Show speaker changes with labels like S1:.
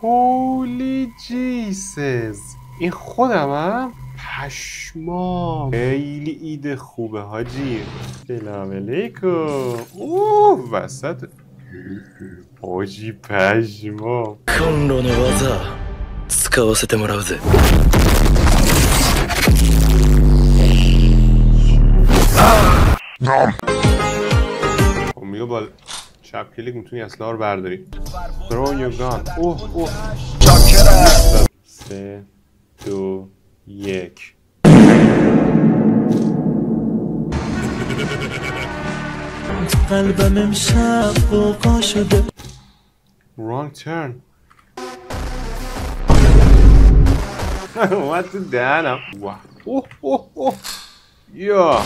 S1: هولی جیسز، این خودمم؟ پشمام، خیلی ایده خوبه حاجی. سلام علیکم. اوه وسط حاجی پشمام.
S2: コンロの技使わせてもらうぜ。
S1: خب میگه با چپ کلیک میتونی اسلحه رو برداری. Throw your gun. اوه 3 2 1.
S3: قلبم امشب قوقا شده.
S1: Wrong turn. اومد تو دهنم. اوه یا